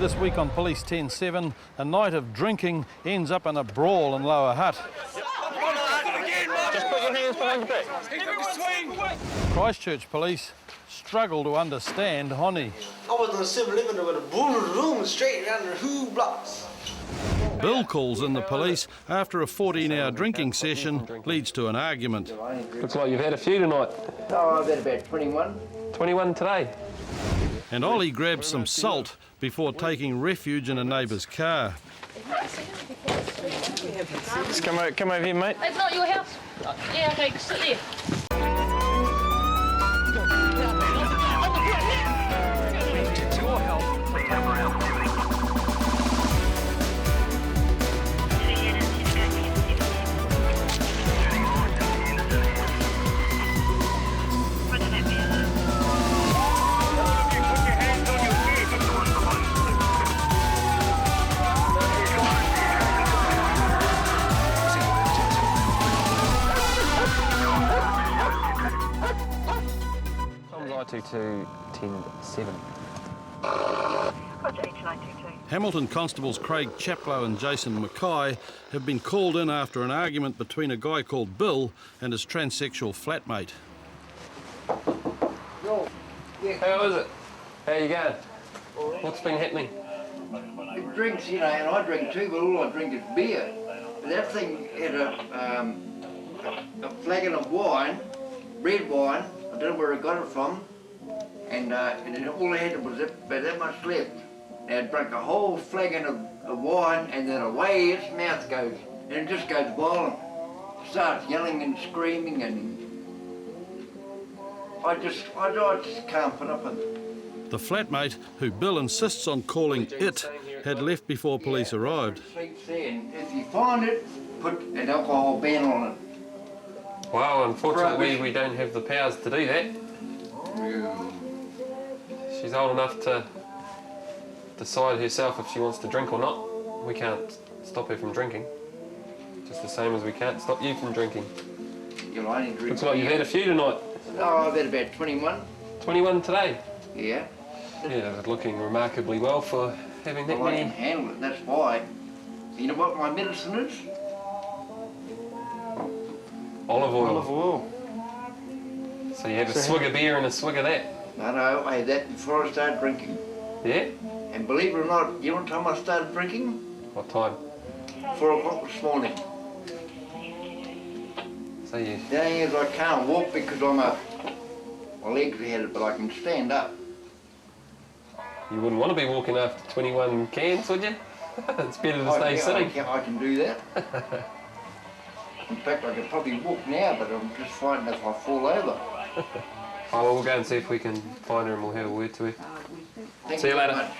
This week on Police 10-7, a night of drinking ends up in a brawl in Lower Hutt. Just put your hands behind your back. Christchurch police struggle to understand Honi. I was in the 7-Eleven with a bull room straight around the 2 blocks. Bill calls in the police after a 14-hour drinking session leads to an argument. Looks like you've had a few tonight. Oh, I've had about 21. 21 today. And Ollie grabs some salt before taking refuge in a neighbour's car. Just come over here, mate. It's not your house? Yeah, okay, sit there. I22 10-7. Hamilton constables Craig Chapo and Jason Mackay have been called in after an argument between a guy called Bill and his transsexual flatmate. How is it? How you going? What's been happening? He drinks, you know, and I drink too, but all I drink is beer. But that thing had a flagon of wine, red wine. I don't know where I got it from, and all I had was that much left. And I drank a whole flagon of wine, and then away its mouth goes, and it just goes violent. Starts yelling and screaming, and I just can't put up with it. The flatmate, who Bill insists on calling it, had left before police arrived. And if you find it, put an alcohol ban on it. Well, unfortunately, we don't have the powers to do that. She's old enough to decide herself if she wants to drink or not. We can't stop her from drinking. Just the same as we can't stop you from drinking. You'll only drink. Looks like you've had a few tonight. Oh, I've had about 21. 21 today? Yeah. Yeah, looking remarkably well for having that Well, I many. can handle it, that's why. You know what my medicine is? Olive oil. Olive oil. So you have a swig of beer and a swig of that? No, I had that before I started drinking. Yeah? And believe it or not, you know what time I started drinking? What time? 4 o'clock this morning. So you... The thing is, I can't walk because my legs are headed, but I can stand up. You wouldn't want to be walking after 21 cans, would you? It's better to stay sitting. I can do that. In fact, I could probably walk now, but I'm just frightened if I fall over. Oh, well, we'll go and see if we can find her and we'll have a word to her. See you later. Much.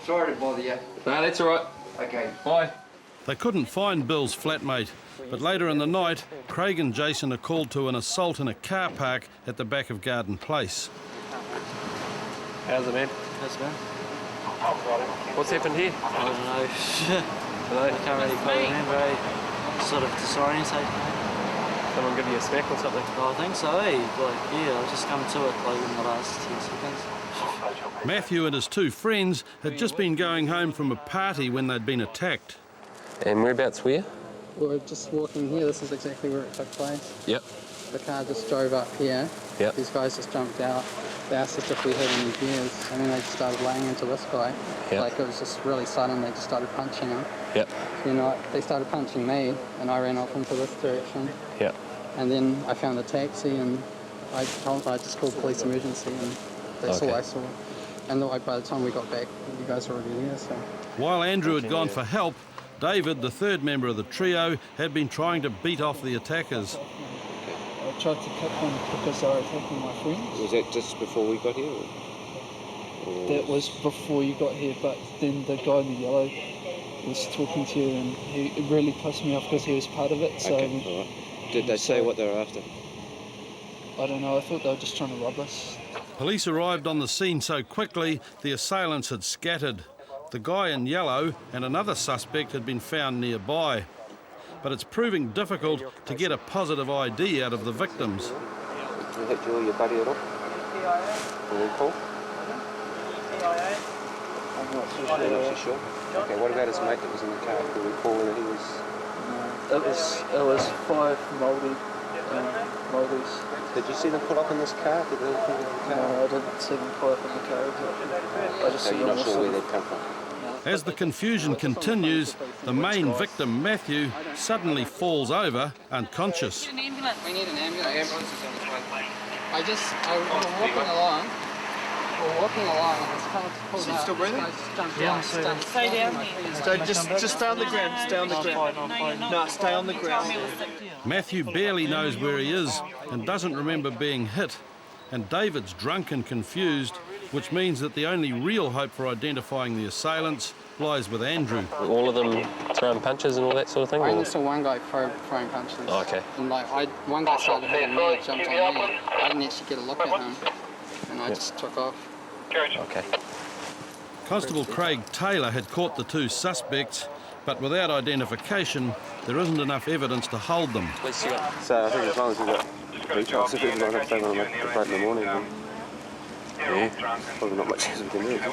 Sorry to bother you. No, that's all right. Okay. Bye. They couldn't find Bill's flatmate, but later in the night, Craig and Jason are called to an assault in a car park at the back of Garden Place. How's it, man? How's it going? What's happened here? I don't know. I can't really quite remember. Sort of disorientated. Someone give you a smack or something? Oh, I think so, eh? Like, yeah, I've just come to it like in the last 10 seconds. Matthew and his 2 friends had just been going home from a party when they'd been attacked. And whereabouts were you? We're just walking here. This is exactly where it took place. Yep. The car just drove up here. Yep. These guys just jumped out. They asked us if we had any beers, and then they just started laying into this guy. Yep. Like, it was just really sudden. They just started punching him. Yep. You know, they started punching me, and I ran off into this direction. Yep. And then I found the taxi, and I just called police emergency, and that's all I saw. And like, by the time we got back, you guys were already there, so. While Andrew had gone for help, David, the 3rd member of the trio, had been trying to beat off the attackers. I tried to kick them because they were attacking my friends. Was that just before we got here? Or? That was before you got here, but then the guy in the yellow was talking to you, and it really pissed me off because he was part of it. So, okay, all right. Did they say what they were after? I don't know, I thought they were just trying to rob us. Police arrived on the scene so quickly, the assailants had scattered. The guy in yellow and another suspect had been found nearby. But it's proving difficult to get a positive ID out of the victims. You hit you or your buddy at all? All cool? I'm not too You're not sure. too sure? Okay, what about his mate that was in the car? Do you recall whether he was... It was 5 Māori Māoris. Did you see them pull up in this car? Did they all pull up in the car? No, I didn't see them pull up in the car. I just So see you're them not sure sort where of- they'd come from? As the confusion continues, the main victim, Matthew, suddenly falls over, unconscious. An ambulance. We need an ambulance. I was walking along. We're walking along and this car pulled out. Still breathing? Stay down here. Just stay on the ground. Stay on the ground. No, stay on the ground. Matthew barely knows where he is and doesn't remember being hit. And David's drunk and confused, which means that the only real hope for identifying the assailants lies with Andrew. All of them throwing punches and all that sort of thing? I or- only saw one guy throwing punches. Oh, okay. And one guy started hitting me, jumped on me. I didn't actually get a look at him, and I just took off. Okay. Constable Craig Taylor had caught the two suspects, but without identification, there isn't enough evidence to hold them. So I think as long as we've got details, if we're going to have to take on a break in the morning, then yeah, probably not much else we can do. No,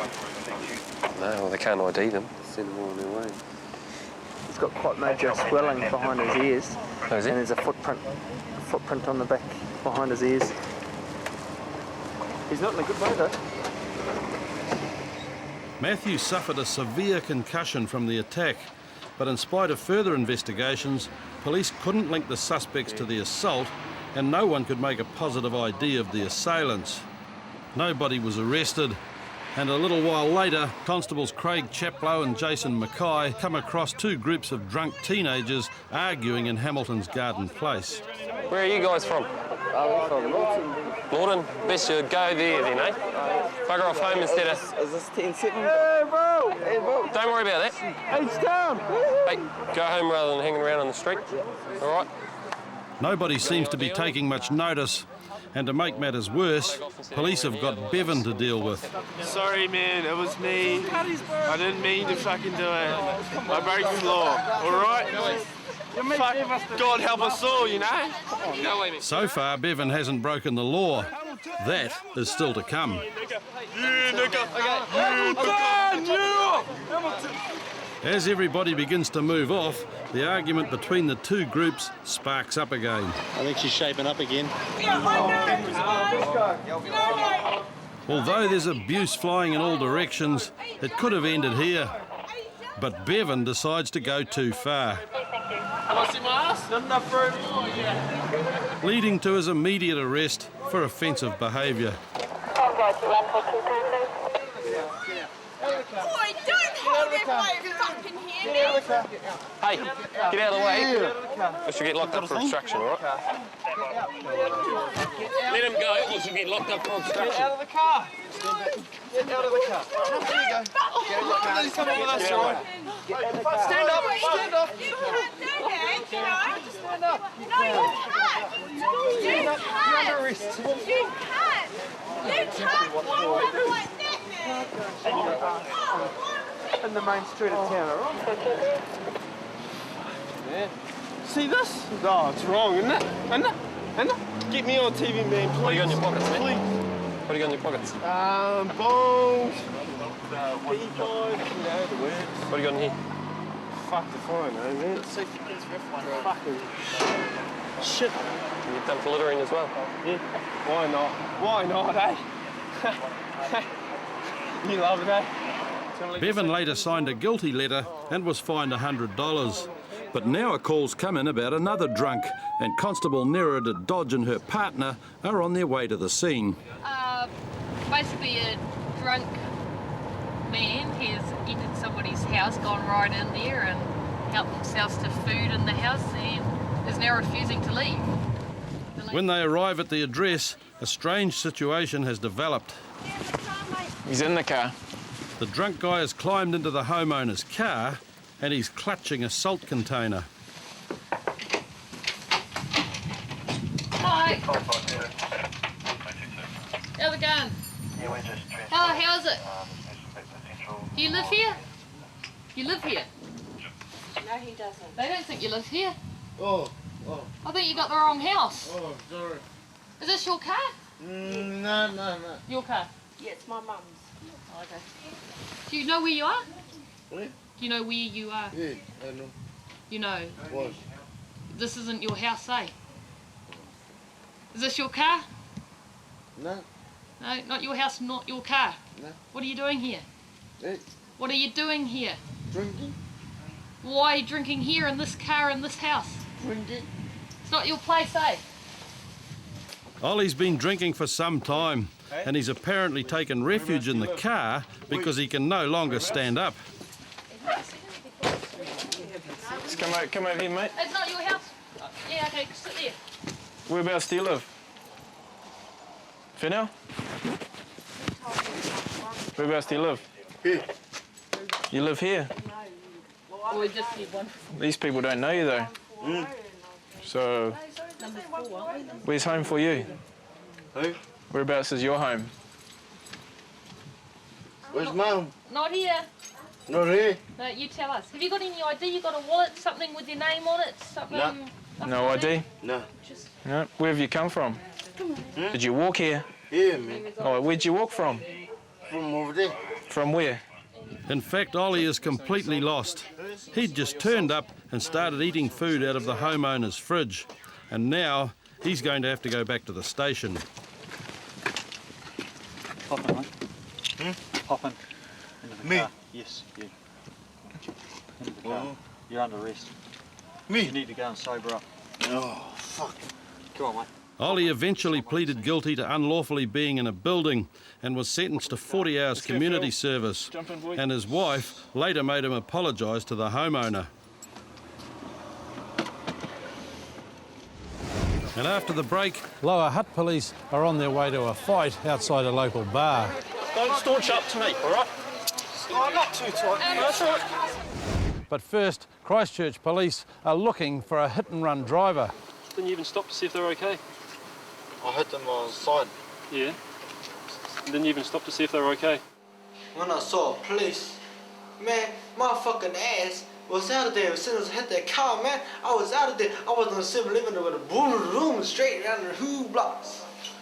well, they can't ID them. Send them all on their way. He's got quite major swelling behind his ears. Oh, is it? And there's a footprint on the back behind his ears. He's not in a good way though. Matthew suffered a severe concussion from the attack, but in spite of further investigations, police couldn't link the suspects to the assault, and no one could make a positive ID of the assailants. Nobody was arrested, and a little while later, Constables Craig Chapo and Jason Mackay come across two groups of drunk teenagers arguing in Hamilton's Garden Place. Where are you guys from? Lawton? Best you go there then, eh? Bugger off home instead of... Is this 10-7? Hey bro! Hey bro! Don't worry about that. Hey, it's down! Hey, go home rather than hanging around on the street. All right? Nobody seems to be taking much notice, and to make matters worse, police have got Bevan to deal with. Sorry, man, it was me. I didn't mean to fucking do it. I broke the law, all right? Fuck, God help us all, you know? So far, Bevan hasn't broken the law. That is still to come. As everybody begins to move off, the argument between the two groups sparks up again. I think she's shaping up again. Although there's abuse flying in all directions, it could have ended here. But Bevan decides to go too far, leading to his immediate arrest for offensive behaviour. Boy, don't hold it by your fucking hand. Hey, get out of the way. Or she'll get locked up for obstruction, all right? Let him go, or she'll get locked up for obstruction. Get out of the car. Get out of the car. There you go. He's coming with us, all right? Stand up. Stand up. You can't do that, you know. Stand up. No, you can't. You You're under can't. arrest. You can't. You can't walk over like that, man. In the main street of town, alright? See this? Oh, it's wrong, isn't it? Isn't it? Isn't it? Get me on TV, man, please. What do you got in your pockets, man? Please. What do you got in your pockets? Bongs. P5, you know, the words. What do you got in here? Fuck if I know, man. Fucking shit. You've done for littering as well. Yeah. Why not? Why not, eh? You love it, eh? Bevan later signed a guilty letter and was fined $100. But now a call's come in about another drunk, and Constable Nerida Dodge and her partner are on their way to the scene. Basically a drunk man has entered somebody's house, gone right in there and helped themselves to food in the house and is now refusing to leave. When they arrive at the address, a strange situation has developed. He's in the car. The drunk guy has climbed into the homeowner's car and he's clutching a salt container. Hi. How's it going? How's it? Do you live here? You live here? No, he doesn't. They don't think you live here. Oh. I think you got the wrong house. Oh, sorry. Is this your car? No. Your car? Yeah, it's my mum's. Oh, okay. Do you know where you are? Yeah. Do you know where you are? Yeah, I know. You know. Was. This isn't your house, eh? Is this your car? No. No, not your house, not your car. No. What are you doing here? Hey. What are you doing here? Drinking. Why are you drinking here in this car in this house? Drinking. It's not your place, eh? Ollie's been drinking for some time, and he's apparently taken refuge in the car because he can no longer stand up. Just come over here, mate. It's not your house? Yeah, okay, sit there. Whereabouts do you live? Whenau? Whereabouts do you live? Here. You live here? Oh, we just need one. These people don't know you though. So, where's home for you? Who? Whereabouts is your home? Where's Mum? Not here. Not here. No, you tell us. Have you got any ID? You got a wallet, something with your name on it? Something? No. No ID? No. No. Where have you come from? Did you walk here? Yeah, man. Oh, where'd you walk from? From over there. From where? In fact, Ollie is completely lost. He'd just turned up and started eating food out of the homeowner's fridge, and now he's going to have to go back to the station. Hop in, mate. Hop in. Into the Me? car. Yes, you. Into the car. You're under arrest. Me? You need to go and sober up. Oh, fuck. Come on, mate. Ollie eventually pleaded guilty to unlawfully being in a building and was sentenced to 40 hours community service, and his wife later made him apologise to the homeowner. And after the break, Lower Hutt police are on their way to a fight outside a local bar. Don't staunch up to me, all right? Oh, not too tight. That's all right. But first, Christchurch police are looking for a hit-and-run driver. Didn't you even stop to see if they were okay? I hit them on the side. Yeah. Didn't you even stop to see if they were okay? When I saw police, man, my fucking ass was out of there. As soon as I hit that car, man, I was out of there. I was on the 7-Eleven with a boom straight down the whole blocks.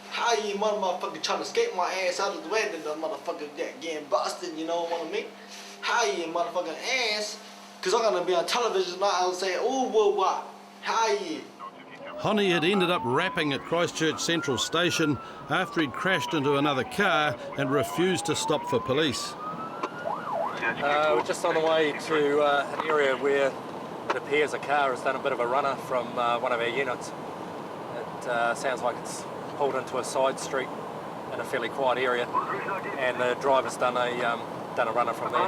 How you motherfucker trying to escape my ass out of the way, then the motherfucker getting busted, you know what I mean? How you motherfucking ass? Cause I'm gonna be on television now and say, oh, what? How you? Honey had ended up rapping at Christchurch Central Station after he'd crashed into another car and refused to stop for police. We're just on the way to an area where it appears a car has done a bit of a runner from one of our units. It sounds like it's pulled into a side street in a fairly quiet area, and the driver's done a runner from there.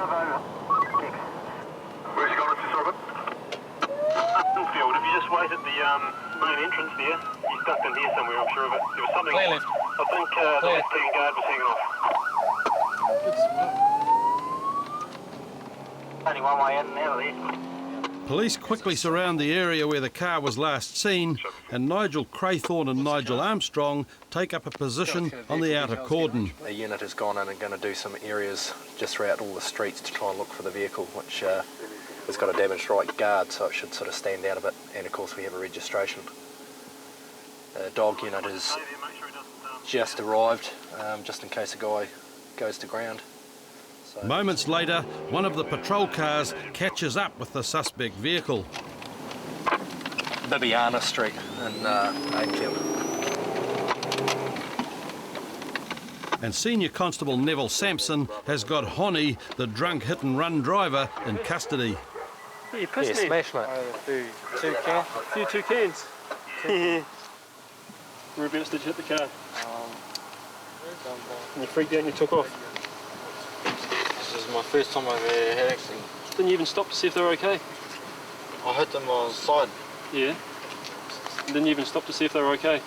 Where's he gone, Mr. Robert? Field, if you just wait at the main entrance there, he's ducked in here somewhere, I'm sure of it. There was something, Clear left. I think the left-hand guard was hanging off. Only one way in and out of there. Police quickly surround the area where the car was last seen, and Nigel Craythorne and Nigel Armstrong take up a position on the outer cordon. The unit has gone in and going to do some areas just throughout all the streets to try and look for the vehicle, which has got a damaged right guard, so it should sort of stand out a bit. And of course we have a registration. The dog unit has just arrived, just in case a guy goes to ground. So Moments later, one of the patrol cars catches up with the suspect vehicle. Bibiana Street in Ainsfield. And Senior Constable Neville Sampson has got Honey, the drunk hit-and-run driver, in custody. You pissed me. Smash, mate. A few two cans. Whereabouts did you hit the car? And you freaked out and you took off. This is my first time I've ever had an accident. Didn't you even stop to see if they were okay? I hit them on the side. Yeah. Didn't you even stop to see if they were okay?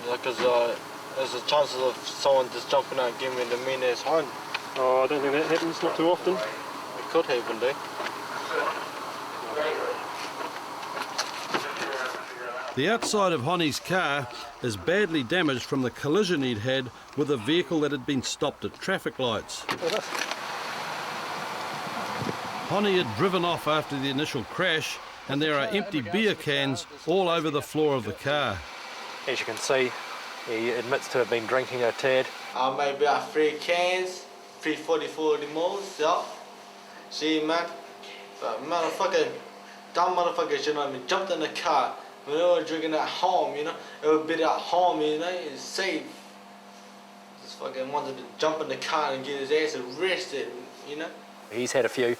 Yeah, because there's a chance of someone just jumping out and giving me the mean-ass horn. Oh, I don't think that happens, not too often. It could happen, though. The outside of Honey's car is badly damaged from the collision he'd had with a vehicle that had been stopped at traffic lights. Honey had driven off after the initial crash, and there are empty beer cans all over the floor of the car. As you can see, he admits to have been drinking a tad. Maybe about 3 cans, 344 remorse, yeah. See, man, but motherfucking dumb motherfuckers, you know what I mean, jumped in the car when they were drinking at home, you know. It would be at home, you know, it's safe. Just fucking wanted to jump in the car and get his ass arrested, you know. He's had a few,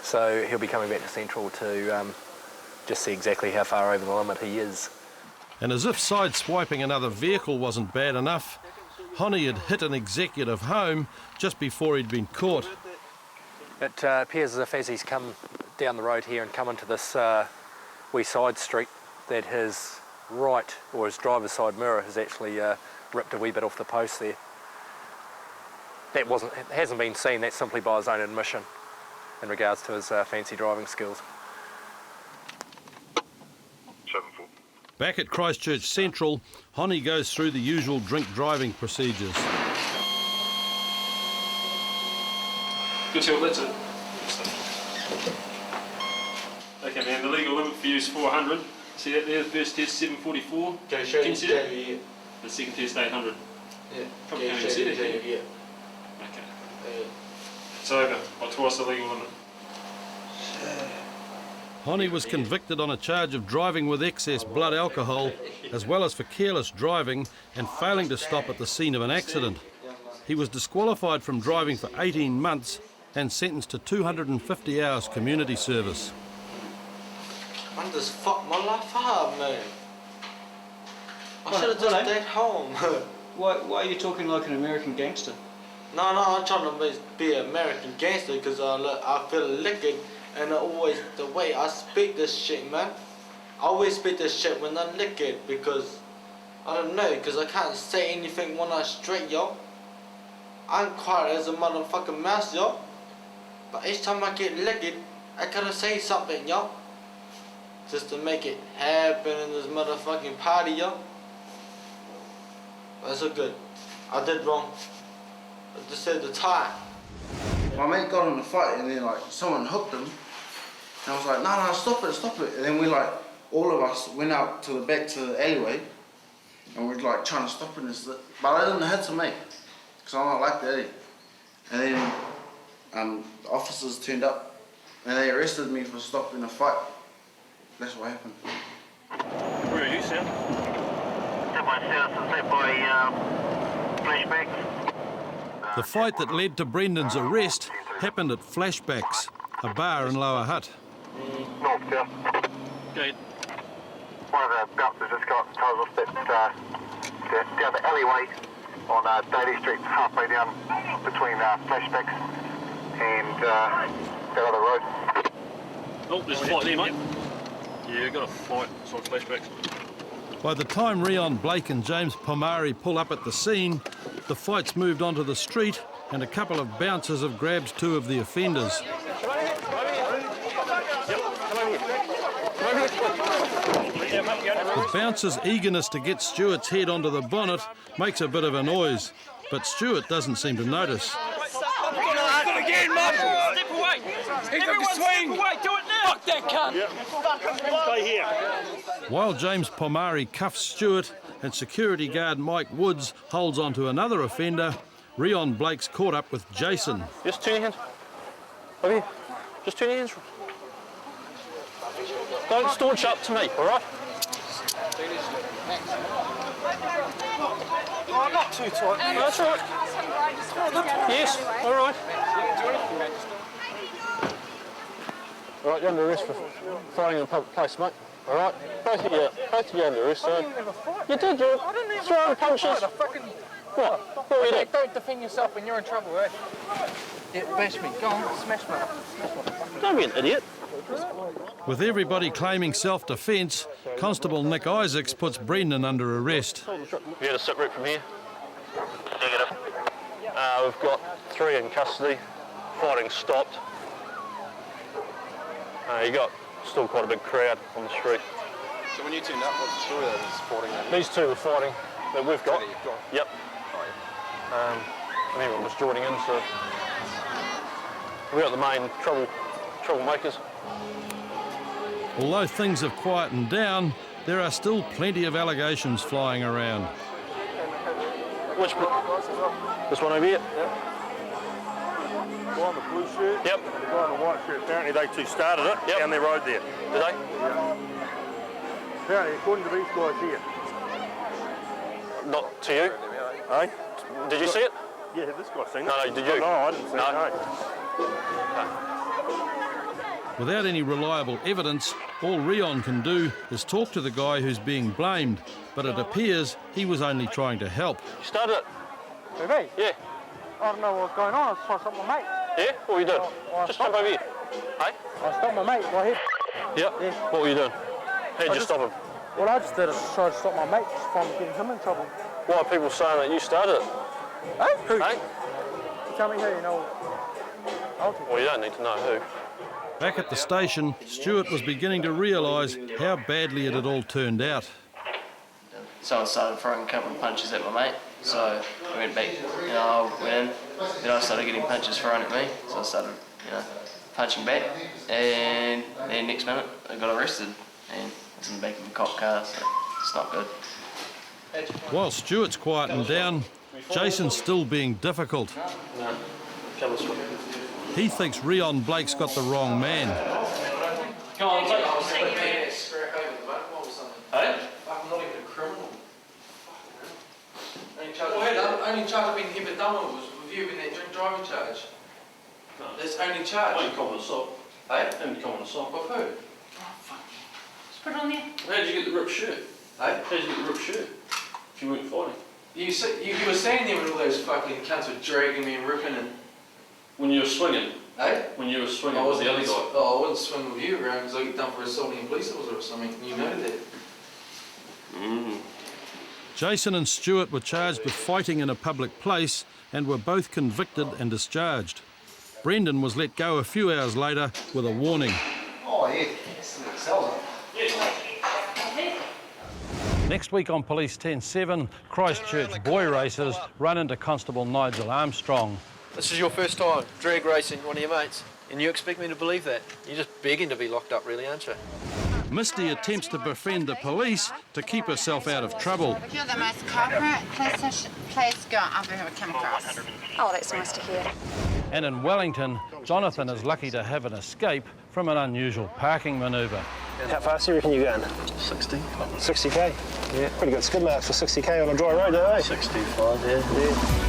so he'll be coming back to Central to just see exactly how far over the limit he is. And as if side-swiping another vehicle wasn't bad enough, Honey had hit an executive home just before he'd been caught. It appears as if as he's come down the road here and come into this wee side street, that his right, or his driver's side mirror, has actually ripped a wee bit off the post there. That hasn't been seen, that's simply by his own admission in regards to his fancy driving skills. Back at Christchurch Central, Honey goes through the usual drink driving procedures. Good job, that's it. Okay, man, the legal limit for you is 400. See that there, the first test 744. Can I show you? The second test 800. Yeah. Probably can't even see that here. Yeah. Okay. It's over by twice the legal limit. Honey was convicted on a charge of driving with excess blood alcohol, as well as for careless driving and failing to stop at the scene of an accident. He was disqualified from driving for 18 months and sentenced to 250 hours community service. I just fucked my life up, man. I should have just stayed home. Why are you talking like an American gangster? No, I'm trying to be an American gangster because I feel liquid. And always the way I speak this shit, man. I always speak this shit when I'm liquid because I don't know, because I can't say anything when I'm straight, yo. I'm quiet as a motherfucking mouse, yo. But each time I get liquid, I gotta say something, yo. Just to make it happen in this motherfucking party, yo. That's so good. I did wrong. I just said the time. My mate got in a fight and then like someone hooked him. And I was like, no, stop it. And then we like, all of us went out to the back to the alleyway and we were like trying to stop it and stuff. But I didn't hit him, mate, because I'm not like that. And then the officers turned up and they arrested me for stopping a fight. That's what happened. Where are you, Sam? Step by flashbacks. The fight that led to Brendan's arrest happened at Flashbacks, a bar in Lower Hutt. North, yeah. Good. One of the bouncers just got told off that down the alleyway on Daly Street, halfway down between Flashbacks and that other road. Oh, there's a fight there, mate. Yeah, got a fight on Flashbacks. By the time Rion Blake and James Pomari pull up at the scene, the fight's moved onto the street and a couple of bouncers have grabbed two of the offenders. The bouncer's eagerness to get Stuart's head onto the bonnet makes a bit of a noise, but Stuart doesn't seem to notice. Again, Mum! Step away! Everyone swing! Step away! Do it now! Fuck that cunt! Yep. Stay here. While James Pomari cuffs Stuart and security guard Mike Woods holds on to another offender, Rion Blake's caught up with Jason. Just turn your hands. Over here. Just turn your hands. Don't staunch up to me, all right? Oh, not too tight. No, that's all right. Yes, all right. All right, you're under arrest for fighting in a public place, mate. All right? Both of you under arrest, so... You did, you were throwing punches. What? What were you doing? Don't defend yourself when you're in trouble, eh? Yeah, bash me. Go on, smash me. Don't be an idiot. With everybody claiming self-defence, Constable Nick Isaacs puts Brendan under arrest. You had a sit rep from here? Negative. We've got 3 in custody. Fighting stopped. You got still quite a big crowd on the street. So when you turned up, what's the story that was supporting them? These 2 were fighting that we've got. Yep. And everyone was joining in, so we got the main troublemakers. Although things have quietened down, there are still plenty of allegations flying around. Which one? This one over here? guy in the blue shirt and the guy in the white shirt, apparently they two started it down their road there. Did they? Yeah. Apparently, according to these guys here. Not to you? Hey? Did you see it? Yeah, this guy's seen it. No, did you? No, I didn't see it, no. Without any reliable evidence, all Rion can do is talk to the guy who's being blamed, but it appears he was only trying to help. You started it? Who, me? Yeah. I don't know what's going on. I was trying to stop my mate. Yeah? What were you doing? Just jump over here. Hey? I stopped my mate right here. Yep. Yeah. What were you doing? How did you stop him? Well, I just did is try to stop my mate from getting him in trouble. Why are people saying that you started it? Hey? Who? Hey? Tell me who, you know. Well, you don't need to know who. Back at the station, Stuart was beginning to realise how badly it had all turned out. Someone started throwing a couple of punches at my mate, so I went back, I went in, then I started getting punches thrown at me, so I started, punching back, and then next minute I got arrested, and I was in the back of a cop car, so it's not good. While Stuart's quietened down, Jason's still being difficult. No, come this way. He thinks Rion Blake's got the wrong man. Go on, take it. Hey? I'm not even a criminal. Only charge I've been here but done with was reviewing that drink driving charge. No. That's only charge. Only common assault. Hey? Only common assault. Of who? Just put it on there. How did you get the ripped shirt? Hey? How did you get the ripped shirt? If you weren't fighting. You were standing there when all those fucking cunts were dragging me and ripping and... When you were swinging? Hey? When you were swinging I with the other guy? I wouldn't swing with you around because I get done for assaulting a police officer or something. You know that. Jason and Stuart were charged with fighting in a public place and were both convicted and discharged. Brendan was let go a few hours later with a warning. Oh, yeah. Sells it. Next week on Police 10-7, Christchurch boy racers run into Constable Nigel Armstrong. This is your first time drag racing one of your mates, and you expect me to believe that? You're just begging to be locked up, really, aren't you? Misty attempts to befriend the police to keep herself out of trouble. If you're the most culprit, please go up and have a come across. Oh, that's nice to hear. And in Wellington, Jonathan is lucky to have an escape from an unusual parking manoeuvre. How fast do you reckon you're going? 60. 60k? Yeah. Pretty good skid marks for 60k on a dry road, though, eh? 65, yeah.